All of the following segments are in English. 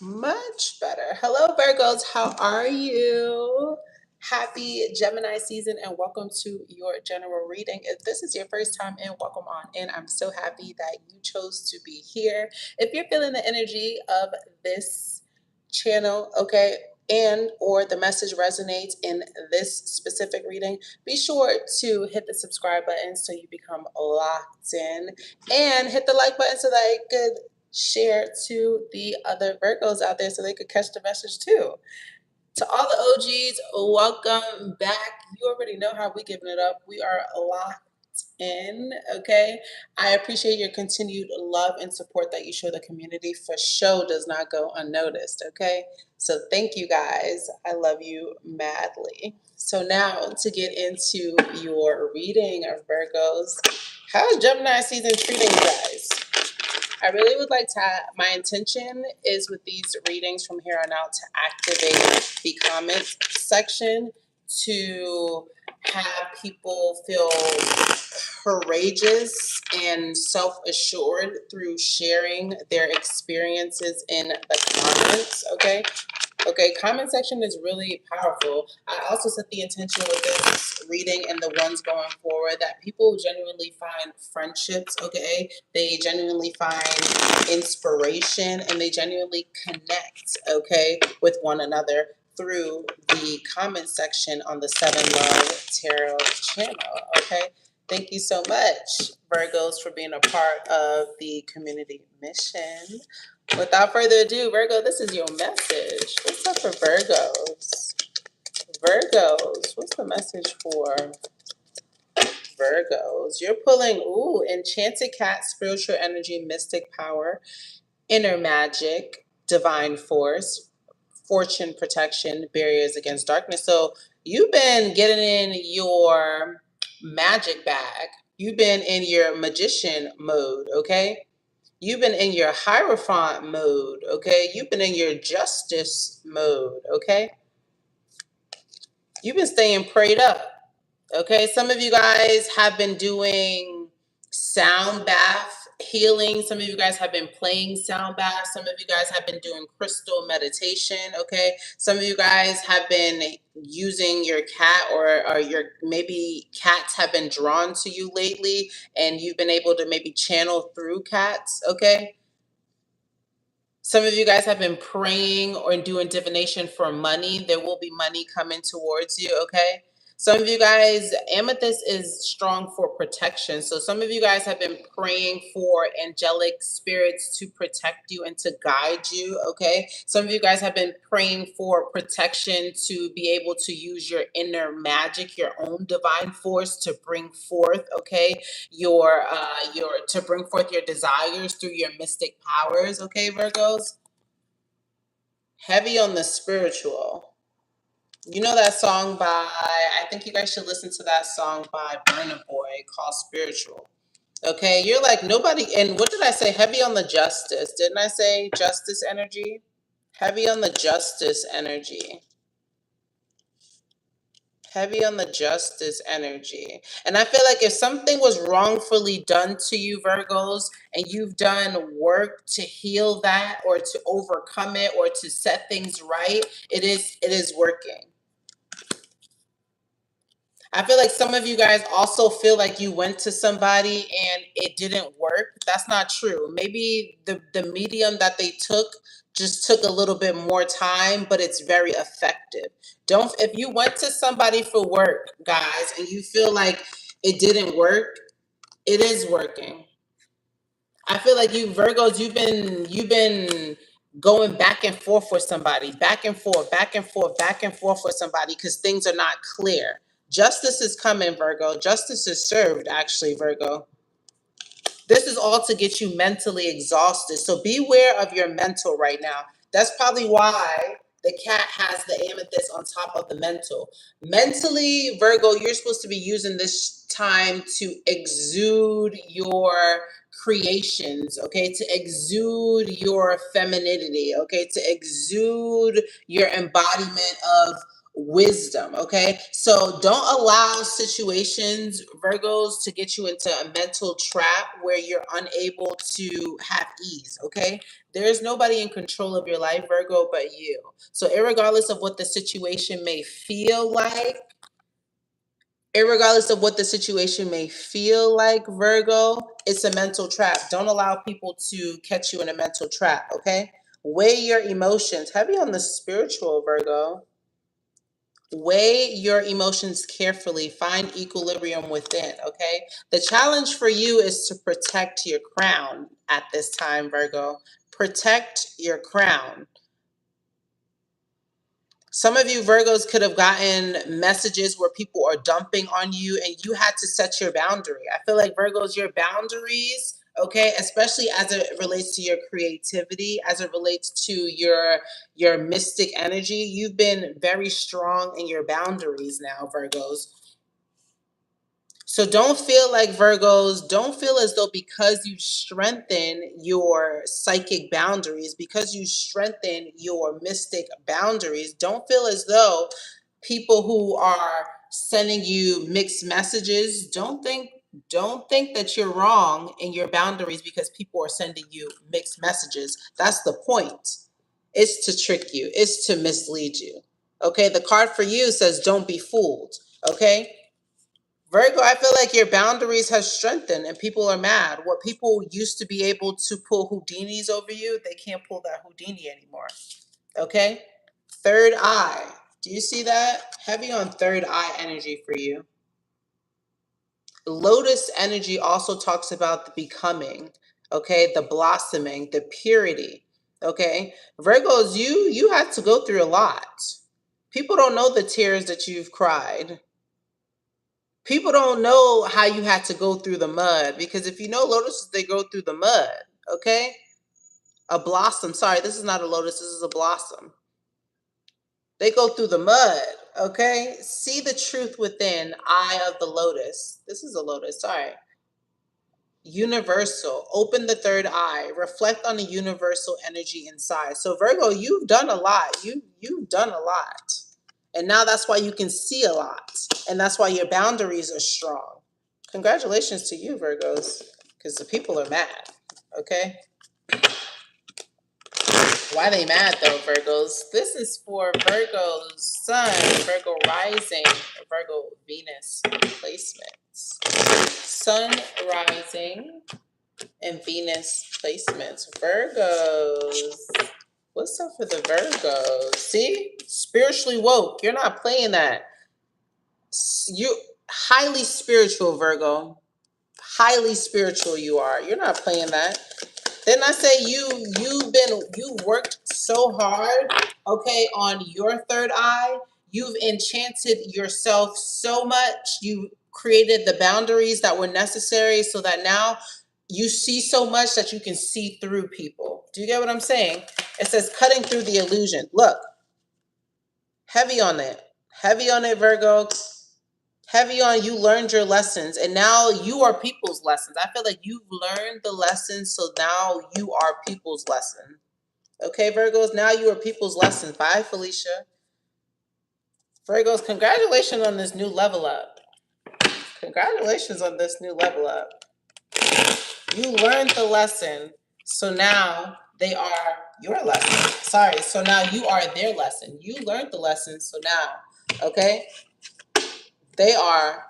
Much better. Hello, Virgos. How are you? Happy Gemini season and welcome to your general reading. If this is your first time in, welcome on in. I'm so happy that you chose to be here. If you're feeling the energy of this channel, okay, and or the message resonates in this specific reading, be sure to hit the subscribe button so you become locked in and hit the like button so that it could share to the other Virgos out there so they could catch the message too. To all the OGs, welcome back. You already know how we giving it up. We are locked in, okay? I appreciate your continued love and support that you show the community. For show does not go unnoticed, okay? So thank you guys. I love you madly. So now to get into your reading of Virgos, how's Gemini season treating you guys? I really would like to, my intention is with these readings from here on out to activate the comments section to have people feel courageous and self-assured through sharing their experiences in the comments, okay? Okay, comment section is really powerful. I also set the intention with this reading and the ones going forward that people genuinely find friendships, okay? They genuinely find inspiration and they genuinely connect, okay, with one another through the comment section on the Seven Love Tarot channel, okay? Thank you so much, Virgos, for being a part of the community mission. Without further ado, Virgo, this is your message. What's up for Virgos? Virgos, what's the message for Virgos? You're pulling, enchanted cat, spiritual energy, mystic power, inner magic, divine force, fortune protection, barriers against darkness. So you've been getting in your magic bag. You've been in your magician mode, okay? You've been in your Hierophant mode, okay? You've been in your justice mode, okay? You've been staying prayed up, okay? Some of you guys have been doing sound bath healing. Some of you guys have been playing sound bath. Some of you guys have been doing crystal meditation, okay? Some of you guys have been using your cat or your maybe cats have been drawn to you lately and you've been able to maybe channel through cats, okay? Some of you guys have been praying or doing divination for money. There will be money coming towards you, okay? Some of you guys, amethyst is strong for protection. So some of you guys have been praying for angelic spirits to protect you and to guide you, okay? Some of you guys have been praying for protection to be able to use your inner magic, your own divine force to bring forth, okay? Your to bring forth your desires through your mystic powers, okay, Virgos? Heavy on the spiritual. You know that song by, I think you guys should listen to that song by Burna Boy called Spiritual. Okay, you're like nobody, and what did I say? Heavy on the justice. Didn't I say justice energy? Heavy on the justice energy. Heavy on the justice energy. And I feel like if something was wrongfully done to you, Virgos, and you've done work to heal that or to overcome it or to set things right, it is working. I feel like some of you guys also feel like you went to somebody and it didn't work. That's not true. Maybe the medium that they took just took a little bit more time, but it's very effective. Don't, if you went to somebody for work, guys, and you feel like it didn't work, it is working. I feel like you Virgos, you've been going back and forth with somebody, back and forth, back and forth, back and forth with somebody because things are not clear. Justice is coming, Virgo. Justice is served, actually, Virgo. This is all to get you mentally exhausted. So beware of your mental right now. That's probably why the cat has the amethyst on top of the mental. Mentally, Virgo, you're supposed to be using this time to exude your creations, okay? To exude your femininity, okay? To exude your embodiment of wisdom. Okay, so don't allow situations, Virgos, to get you into a mental trap where you're unable to have ease. Okay, there is nobody in control of your life, Virgo, but you. So irregardless of what the situation may feel like, irregardless of what the situation may feel like, Virgo, it's a mental trap. Don't allow people to catch you in a mental trap. Okay, weigh your emotions. Heavy on the spiritual, Virgo. Weigh your emotions carefully. Find equilibrium within, okay? The challenge for you is to protect your crown at this time, Virgo. Protect your crown. Some of you Virgos could have gotten messages where people are dumping on you and you had to set your boundary. I feel like Virgos, your boundaries, okay, especially as it relates to your creativity, as it relates to your mystic energy, you've been very strong in your boundaries now, Virgos. So don't feel like, Virgos, don't feel as though because you strengthen your psychic boundaries, because you strengthen your mystic boundaries, don't feel as though people who are sending you mixed messages, don't think that you're wrong in your boundaries because people are sending you mixed messages. That's the point. It's to trick you. It's to mislead you. Okay? The card for you says don't be fooled. Okay? Virgo, I feel like your boundaries have strengthened and people are mad. What people used to be able to pull Houdinis over you, they can't pull that Houdini anymore. Okay? Third eye. Do you see that? Heavy on third eye energy for you. Lotus energy also talks about the becoming, okay? The blossoming, the purity, okay? Virgos, you had to go through a lot. People don't know the tears that you've cried. People don't know how you had to go through the mud, because if you know lotuses, they go through the mud, okay? A blossom, sorry, this is not a lotus, this is a blossom. They go through the mud, okay? See the truth within, eye of the lotus. This is a lotus, sorry. Universal, open the third eye, reflect on the universal energy inside. So Virgo, you've done a lot. You've done a lot. And now that's why you can see a lot. And that's why your boundaries are strong. Congratulations to you, Virgos, because the people are mad. Okay? Why they mad though, Virgos? This is for Virgo's Sun, Virgo rising, Virgo Venus placements. Sun rising and Venus placements. Virgos. What's up for the Virgos? See? Spiritually woke. You're not playing that. You highly spiritual, Virgo. Highly spiritual you are. You're not playing that. Then I say you worked so hard, okay, on your third eye. You've enchanted yourself so much. You created the boundaries that were necessary so that now you see so much that you can see through people. Do you get what I'm saying? It says cutting through the illusion. Look, heavy on it. Heavy on it, Virgo. Heavy on you learned your lessons and now you are people's lessons. I feel like you've learned the lessons, so now you are people's lesson. Okay, Virgos, now you are people's lessons. Bye, Felicia. Virgos, congratulations on this new level up. Congratulations on this new level up. You learned the lesson, so now they are your lesson. Sorry, so now you are their lesson. You learned the lesson, so now, okay, they are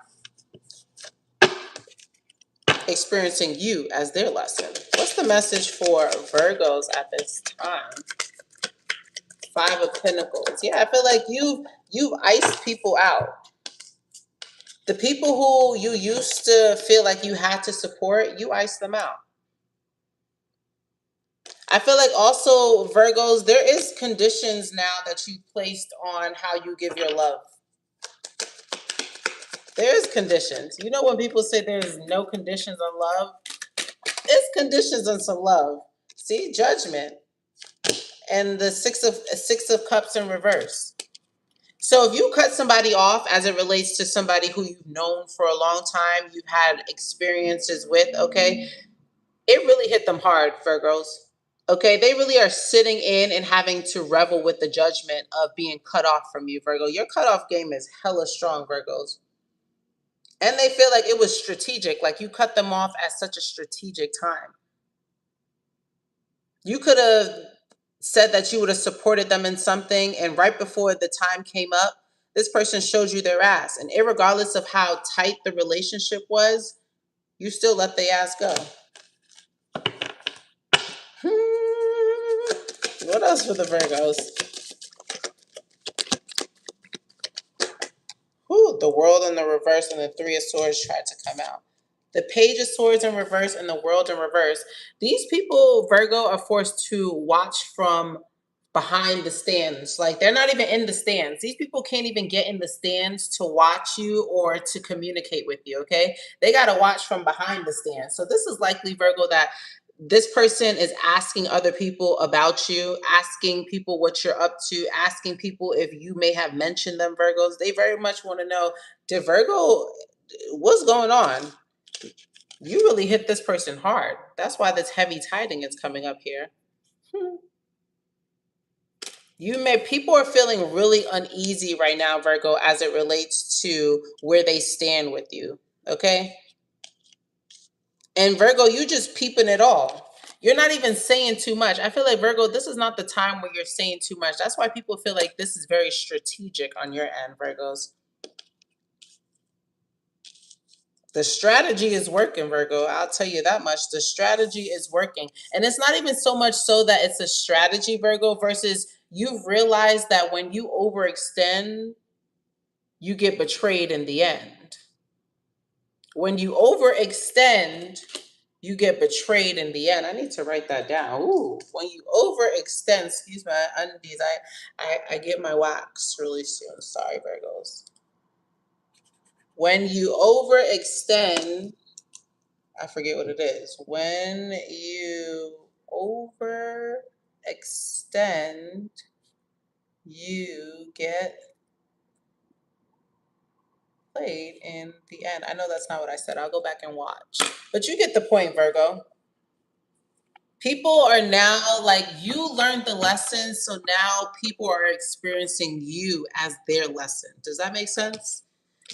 experiencing you as their lesson. What's the message for Virgos at this time? Five of Pentacles. Yeah, I feel like you've iced people out. The people who you used to feel like you had to support, you iced them out. I feel like also, Virgos, there is conditions now that you placed on how you give your love. There's conditions. You know when people say there's no conditions on love? There's conditions on some love. See, Judgment. And the six of cups in reverse. So if you cut somebody off as it relates to somebody who you've known for a long time, you've had experiences with, okay, it really hit them hard, Virgos. Okay, they really are sitting in and having to revel with the judgment of being cut off from you, Virgo. Your cutoff game is hella strong, Virgos. And they feel like it was strategic, like you cut them off at such a strategic time. You could have said that you would have supported them in something, and right before the time came up, this person showed you their ass. And regardless of how tight the relationship was, you still let the ass go. What else for the Virgos? The World in the reverse and the Three of Swords tried to come out. The Page of Swords in reverse and the World in reverse. These people, Virgo, are forced to watch from behind the stands. Like, they're not even in the stands. These people can't even get in the stands to watch you or to communicate with you, okay? They got to watch from behind the stands. So this is likely, Virgo, that this person is asking other people about you, asking people what you're up to, asking people if you may have mentioned them, Virgos. They very much want to know, did Virgo, what's going on? You really hit this person hard. That's why this heavy tiding is coming up here. People are feeling really uneasy right now, Virgo, as it relates to where they stand with you. Okay? And Virgo, you just peeping it all. You're not even saying too much. I feel like, Virgo, this is not the time where you're saying too much. That's why people feel like this is very strategic on your end, Virgos. The strategy is working, Virgo. I'll tell you that much. The strategy is working. And it's not even so much so that it's a strategy, Virgo, versus you've realized that when you overextend, you get betrayed in the end. When you overextend, you get betrayed in the end. I need to write that down. Ooh, when you overextend, excuse my undies, I get my wax really soon. Sorry, Virgos. When you overextend, I forget what it is. When you overextend, you get played in the end. I know that's not what I said. I'll go back and watch. But you get the point, Virgo. People are now like, you learned the lesson, so now people are experiencing you as their lesson. Does that make sense?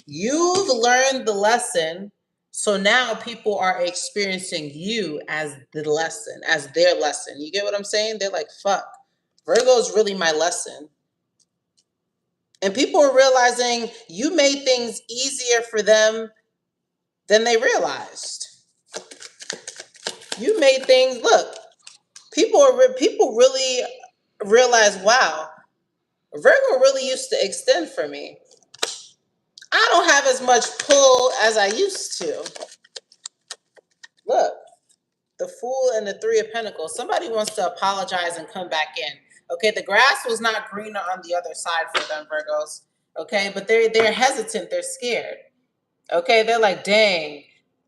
You've learned the lesson, so now people are experiencing you as the lesson, as their lesson. You get what I'm saying? They're like, fuck, Virgo is really my lesson. And people are realizing you made things easier for them than they realized. You made things, look, people really realize, wow, Virgo really used to extend for me. I don't have as much pull as I used to. Look, the Fool and the Three of Pentacles. Somebody wants to apologize and come back in. Okay, the grass was not greener on the other side for them, Virgos. Okay, but they're hesitant. They're scared. Okay, they're like, dang,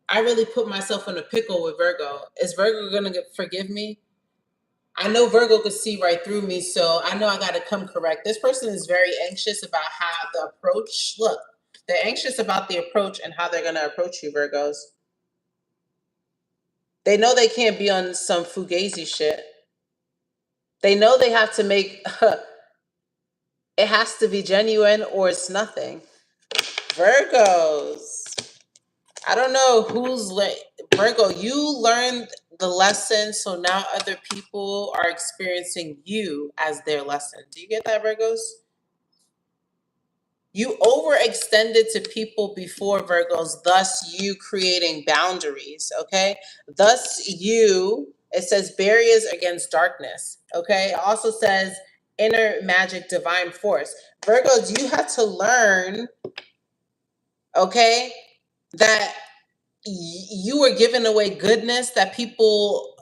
I really put myself in a pickle with Virgo. Is Virgo gonna forgive me? I know Virgo could see right through me, so I know I got to come correct. This person is very anxious about how the approach. Look, they're anxious about the approach and how they're going to approach you, Virgos. They know they can't be on some fugazi shit. They know they have to make it has to be genuine or it's nothing. Virgos. I don't know who's Virgo, you learned the lesson, so now other people are experiencing you as their lesson. Do you get that, Virgos? You overextended to people before, Virgos, thus you creating boundaries, okay? Thus it says barriers against darkness, okay? It also says inner magic, divine force. Virgos, you have to learn, okay, that you were giving away goodness that people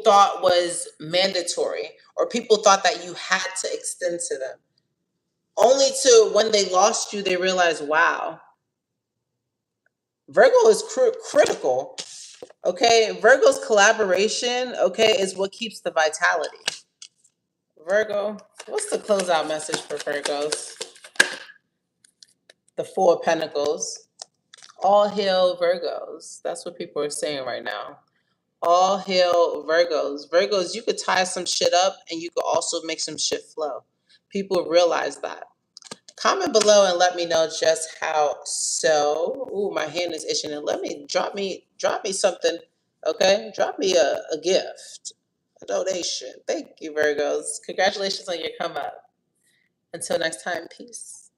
thought was mandatory, or people thought that you had to extend to them. Only to when they lost you, they realized, wow, Virgo is critical. Okay, Virgo's collaboration, okay, is what keeps the vitality. Virgo, what's the closeout message for Virgos? The Four of Pentacles. All hail Virgos. That's what people are saying right now. All hail Virgos. Virgos, you could tie some shit up and you could also make some shit flow. People realize that. Comment below and let me know just how so. Ooh, my hand is itching, and let me drop me something. Okay, drop me a gift, a donation. Thank you, Virgos. Congratulations on your come up. Until next time, peace.